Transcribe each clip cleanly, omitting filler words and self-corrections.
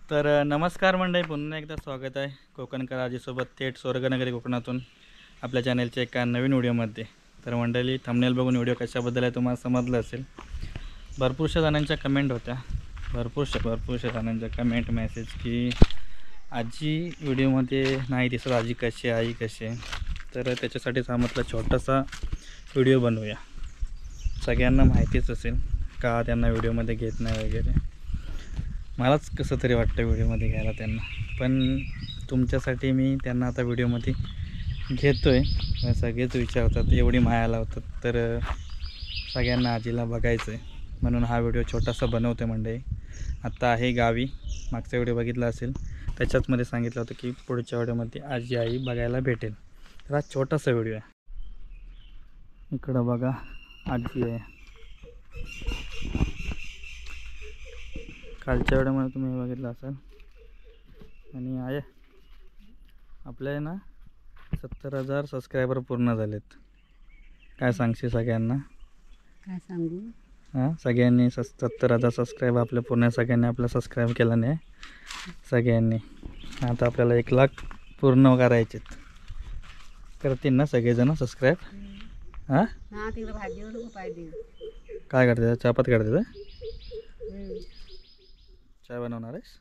नमस्कार मंडळी, पुन्हा एकदा स्वागत आहे कोकणकर आजीसोबत थेट स्वर्गनगरी कोकणातून आपल्या चॅनलच्या एका नवीन व्हिडिओमध्ये. तर मंडळी, थंबनेल बघून व्हिडिओ कशाबद्दल आहे तुम्हाला समजलं असेल. भरपूरशा जणांच्या कमेंट होत्या, भरपूरशा जणांच्या कमेंट मेसेज की आजी व्हिडिओमध्ये नाही दिसत, आजी कशी आहे, आई कशी आहे. तर त्याच्यासाठीच हा म्हटलं छोटासा व्हिडिओ बनवूया. सगळ्यांना माहितीच असेल का त्यांना व्हिडिओमध्ये घेत नाही वगैरे. मलाच कसं तरी वाटतं व्हिडिओमध्ये घ्यायला त्यांना, पण तुमच्यासाठी मी त्यांना आता व्हिडिओमध्ये घेतो आहे. सगळेच विचारतात, एवढी माया लावतात, तर सगळ्यांना आजीला बघायचं आहे म्हणून हा व्हिडिओ छोटासा बनवतो आहे मंडळी. आत्ता आहे गावी. मागचा व्हिडिओ बघितला असेल, त्याच्याचमध्ये सांगितलं होतं की पुढच्या व्हिडिओमध्ये आजी आई बघायला भेटेल. तर हा छोटासा व्हिडिओ आहे. इकडं बघा, आजी आहे. कालच्या व्हिडिओमध्ये तुम्ही बघितलं असाल. आणि आहे आपल्या आहे ना 70,000 सबस्क्रायबर पूर्ण झालेत. काय सांगशील सगळ्यांना? काय सांगू? हां, सगळ्यांनी 70,000 सबस्क्राईब आपल्या पूर्ण सगळ्यांनी आपलं सबस्क्राईब केलं नाही सगळ्यांनी. आता आपल्याला 1 लाख पूर्ण करायचे. करतील ना सगळेजण सबस्क्राईब? हां, तिकडे भाजीवर नको पाहिजे. काय करते? चहापात करते? चाय बनवणार आहेस?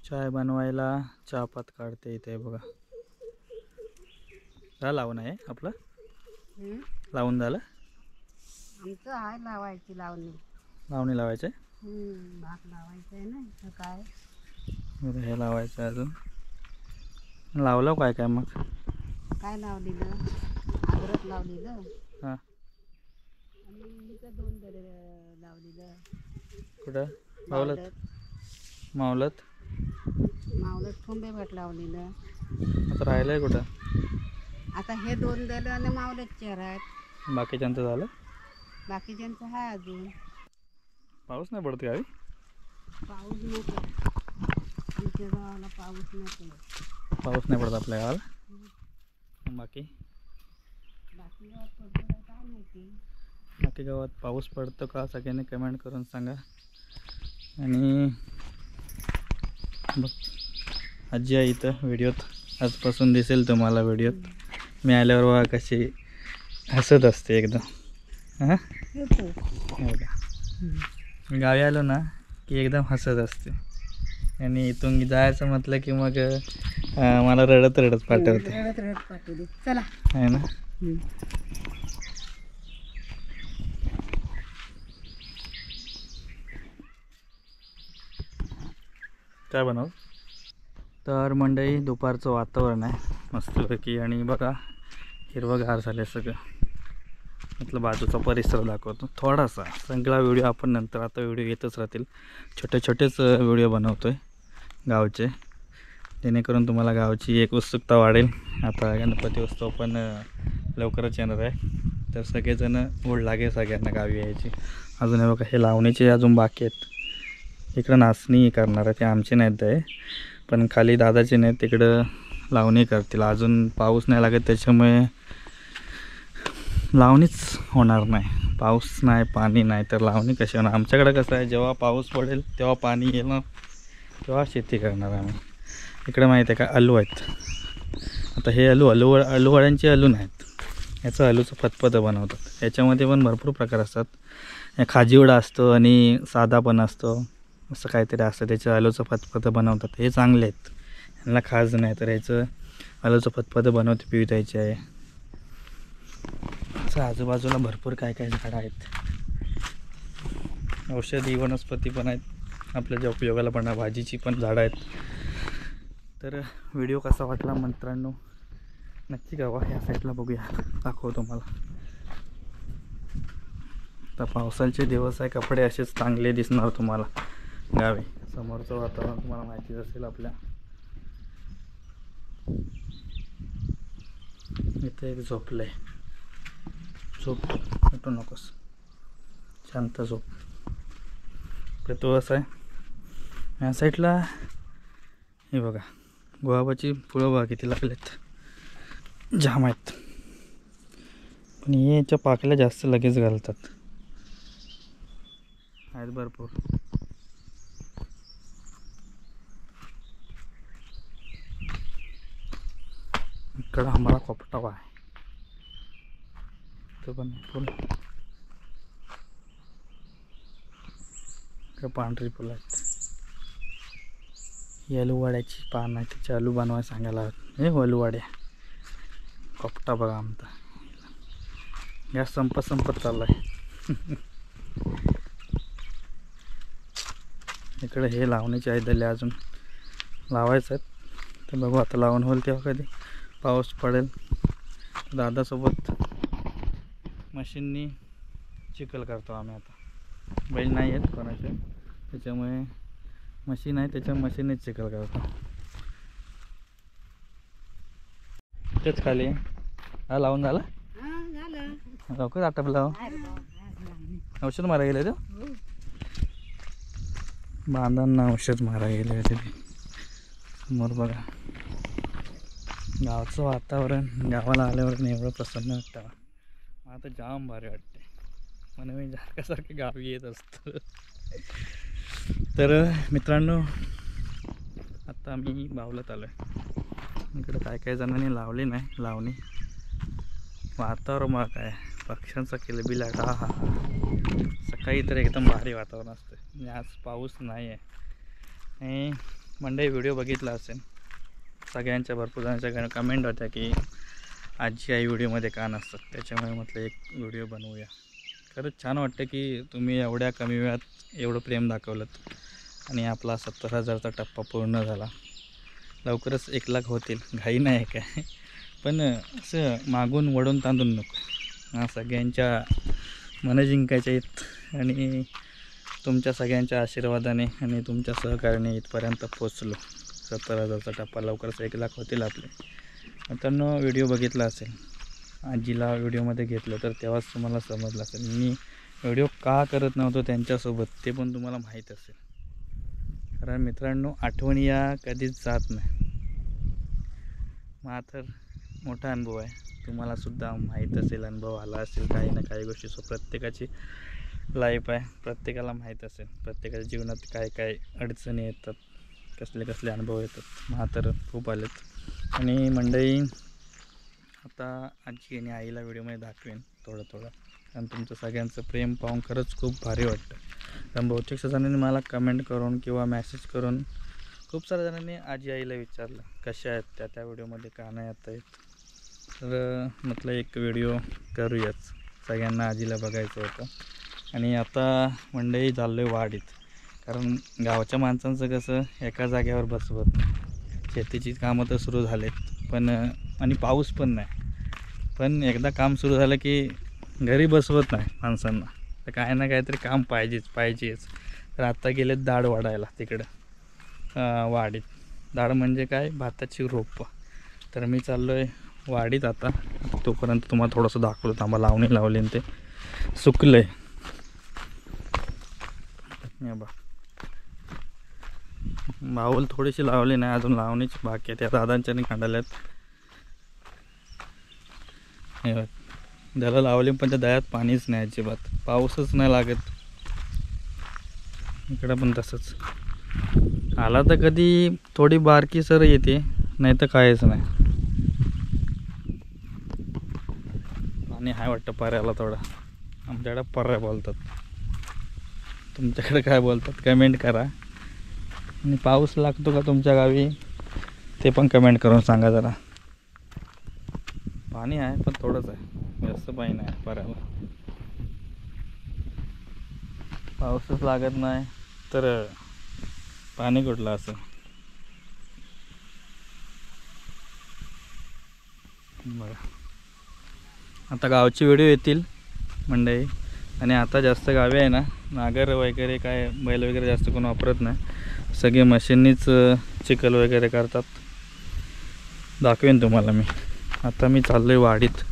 चाय बनवायला चहापात काढते इथे बघा. झालं लावून आहे आपलं? लावून झालं? आमचं आहे लावायची लावणी लावायचं आहे. भात लावायचं आहे ना. तर काय हे लावायचं आहे अजून. लावलं काय काय मग? काय लावलेलं? अद्रक लावलेलं. हां, आणि इथं 2 दरे लावलेलं. कुठं? मावलत ठोंबे भात लावलेलं. आता राहिलं आहे कुठं? आता हे 2 दरे आणि मावलत 4 आहेत. बाकीच्यांचं झालं? बाकीच्यांचं आहे अजून. पाऊस नाही पडत गावी? पाऊस नको आमच्या गावाला, पाऊस नको. पाऊस नाही पडत आपल्या गावाला. बाकी गावात पडतो का काय माहिती. बाकी गावात पाऊस पडतो का? सगळ्यांनी कमेंट करून सांगा. आणि बघ, आजी आहे इथं व्हिडिओत. आजपासून दिसेल तुम्हाला व्हिडिओत. मी आल्यावर बघा कशी हसत असते एकदम. हां, हो का? मी गावी आलो ना की एकदम हसत असते. आणि इथून जायचं म्हटलं की मग मला रडत पाठवते. चला आहे ना. काय बनव? तर मंडळी, दुपारचं वातावरण आहे मस्तपैकी. आणि बघा हिरवंगार झालं सगळं. म्हटलं बाजूचा परिसर दाखवतो थोडासा. सगळा व्हिडिओ आपण नंतर, आता व्हिडिओ येतच राहतील. छोटेच व्हिडिओ बनवतो आहे गावचे, जेणेकरून तुम्हाला गावची एक उत्सुकता वाढेल. आता गणपती उत्सव पण लवकरच येणार आहे, तर सगळेजण ओढ लागेल सगळ्यांना गावी यायची. अजून हे बघा, हे लावणीचे अजून बाकी आहेत. इकडं नाचणी करणार आहे, ते आमचे नाहीत आहे, पण खाली दादाचे नाहीत, तिकडं लावणी करतील. अजून पाऊस नाही लागत त्याच्यामुळे लावणीच होणार नाही. पाऊस नाही, पाणी नाही, तर लावणी कशी होणार? आमच्याकडं कसं आहे, जेव्हा पाऊस पडेल तेव्हा पाणी येणार, तेव्हा शेती करणार आम्ही. इकडे माहीत आहे का, आलू आहेत. आता हे आलूवाड्यांचे आलू नाहीत, याचं आलूचं फतफतं बनवतात. याच्यामध्ये पण भरपूर प्रकार असतात. खाजीवडा असतो आणि साधा पण असतो, असं काहीतरी असतं. त्याचं आलूचं फतफतं बनवतात. हे चांगले आहेत, यांना खाज नाही, तर याचं आलूचं फतफतं बनवते पिवतायचे आहे. असं आजूबाजूला भरपूर काय काय झाडं आहेत. औषधी वनस्पती पण आहेत आपल्या उपयोगाला पण. भाजीची पण झाडं आहेत. तर व्हिडिओ कसा वाटला मित्रांनो नक्की कळवा. ह्या साईडला बघूया, दाखवतो तुम्हाला. तर पावसाचे दिवस आहे, कपडे असेच चांगले दिसणार तुम्हाला गावी. समोरचं वातावरण तुम्हाला माहितीच असेल आपल्या. इथे एक झोपलं आहे. झोप, उठू नकोस, शांत झोप. इकडे तो असं आहे. ह्या साईडला हे बघा, गुलाबाची फुलं बघा किती लागलेत, जाम आहेत. पण हे याच्या पाकल्या जास्त लगेच घालतात. आहेत भरपूर. इकडं आम्हाला कोपटावा आहे, तो पण फुल. इकडं पांढरी फुलं आहेत. येलूवाड्याची पान आहे, त्याची आलू बनवायला सांगायला हे वलूवाड्या. कोपटा बघा आमचा, गॅस संपत चाललाय. इकडे हे लावणीचे आहे दले, अजून लावायचं आहेत. तर बघू आता लावून होईल तेव्हा, कधी पाऊस पडेल. दादासोबत मशीननी चिखल करतो आम्ही आता. बैल नाही आहेत कोणाचे, त्याच्यामुळे मशीन आहे, त्याच्या मशीननेच चिखल करतो. तेच खाली हा लावून झाला. लवकर आटपला. औषध मारा गेले तो बांधांना, औषध मारा गेले होते. समोर बघा गावचं वातावरण. गावाला आल्यावर एवढं प्रसन्न वाटतं. आता जाम भारी वाटते, म्हणून मी सारखं गावी येत असतो. तर मित्रांनो, आता आम्ही बावलात आलो आहे. इकडं काय जणांनी लावली नाही लावणी. वातावरण मग काय पक्ष्यांचा किलबिलाट. हा हा, सकाळी तर एकदम भारी वातावरण असतं. आणि आज पाऊस नाही आहे. आणि मंडळी व्हिडिओ बघितला असेल सगळ्यांच्या, भरपूर जणांच्या कमेंट होत्या की आजी आई व्हिडिओमध्ये का नसतात. त्याच्यामुळे म्हटलं एक व्हिडिओ बनवूया. खरंच छान वाटतं की तुम्ही एवढ्या कमी वेळात एवढं प्रेम दाखवलं. आणि आपला 70,000चा टप्पा पूर्ण झाला. लवकरच 1,00,000 होतील, घाई नाही काय. पण असं मागून वडून तांदून नको. हा, सगळ्यांच्या मन जिंकायच्या आहेत. आणि तुमच्या सगळ्यांच्या आशीर्वादाने आणि तुमच्या सहकार्याने इथपर्यंत पोचलो. 70,000चा टप्पा, लवकरच 1,00,000 होतील आपले. मित्रांनो, व्हिडिओ बघितला असेल, आजीला व्हिडिओमध्ये घेतलं तर तेव्हाच तुम्हाला समजलं असेल मी व्हिडिओ का करत नव्हतो त्यांच्यासोबत, ते पण तुम्हाला माहीत असेल. कारण मित्रांनो, आठवणी या कधीच जात नाही. हा तर मोठा अनुभव आहे, तुम्हालासुद्धा माहीत असेल, अनुभव आला असेल काही ना काही गोष्टी. प्रत्येकाची लाईफ आहे, प्रत्येकाला माहीत असेल प्रत्येकाच्या जीवनात काय काय अडचणी येतात, कसले कसले अनुभव येतात. हा तर खूप आलेत. आणि मंडळी, आता आजी आणि आईला व्हिडिओमध्ये दाखवेन थोडं. आणि तुमचं सगळ्यांचं प्रेम पाहून खरंच खूप भारी वाटतं. कारण बहुतेक जणांनी मला कमेंट करून किंवा मेसेज करून खूप साऱ्या जणांनी आजी आईला विचारलं कशा आहेत त्या व्हिडिओमध्ये का नाही येत आहेत. तर म्हटलं एक व्हिडिओ करूयाच, सगळ्यांना आजीला बघायचं होतं. आणि आता मंडळी चाललो आहे वाडीत. कारण गावच्या माणसांचं कसं एका जागेवर बसवत नाही. शेतीची कामं तर सुरू झालेत, पण आणि पाऊस पण नाही. पण एकदा काम सुरू झालं की घरी बसवत नाही माणसांना. तर काय ना काहीतरी काम पाहिजेच. तर आत्ता गेलेत दाढ वाढायला तिकडं वाडीत. दाढ म्हणजे काय, भाताची रोपं. तर मी चाललो आहे वाडीत आता. तोपर्यंत तुम्हाला थोडंसं दाखवलं. थांबा, लावणी लावली आणि ते सुकलं आहे. बा बाऊल थोडीशी लावली नाही अजून, लावणीची बाकी आहे. त्या दादांच्यानी खांडाल्यात त्याला लावली, पण त्या दह्यात पाणीच नाही अजिबात, पाऊसच नाही लागत. इकडं पण तसंच. आला तर कधी थोडी बारकी सर येते, नाही तर काहीच नाही. पाणी हाय वाटतं पर्याला थोडा. आमच्याकडे पर्या बोलतात, तुमच्याकडे काय बोलतात कमेंट करा. आणि पाऊस लागतो का तुमच्या गावी ते पण कमेंट करून सांगा जरा. पाणी आहे पण थोडंच आहे, जास्त पाणी नाही पर्याला. पाऊसच लागत नाही तर पाणी कुठलं असं. बघा, आता गावची व्हिडिओ येतील मंडळी. आणि आता जास्त गावी आहे ना, नागर वगैरे काय बैल वगैरे जास्त कोण वापरत नाही, सगळे मशीननीच चिखल वगैरे करतात. दाखवेन तुम्हाला मी. आता मी चाललो आहे वाडीत.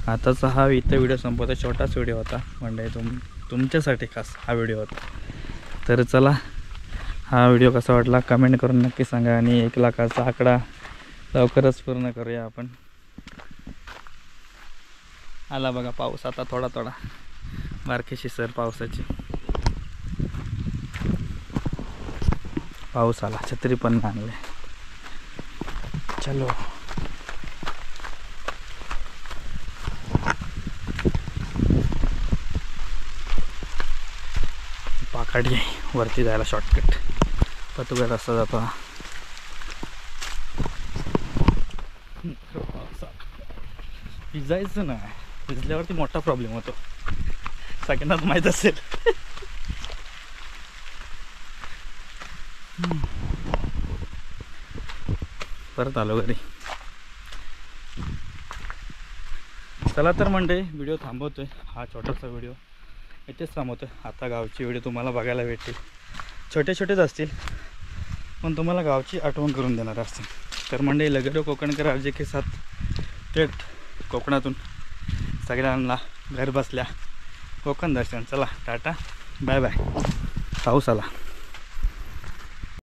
आताचा हा इथं व्हिडिओ संपवता, छोटाच व्हिडिओ होता मंडळी, तुमच्यासाठी खास हा व्हिडिओ होता. तर चला, हा व्हिडिओ कसा वाटला कमेंट करून नक्की सांगा. आणि 1,00,000चा आकडा लवकरच पूर्ण करूया आपण. आला बघा पाऊस आता थोडा बारकीशी सर पावसाची. पाऊस आला, छत्री पण आणले. चलो पाकाडी वरती जायला शॉर्टकट. पतुगा रस्ता जातो हा. भिजायचं ना, भिजल्यावरती मोठा प्रॉब्लेम होतो, सगळ्यांनाच माहीत असेल. परत आलो घरी. चला तर म्हणजे व्हिडिओ थांबवतोय. हा छोटासा व्हिडिओ इथेच थांबवतोय. आता गावची व्हिडिओ तुम्हाला बघायला भेटतील. छोटे छोटेच असतील पण तुम्हाला गावची आठवण करून देणार असतील. तर म्हणजे लगेच कोकणकर आरजे के साथ थेट कोकणातून सगळ्यांना घर बसल्या कोकण दर्शन. चला टाटा बाय बाय. पाऊस आला.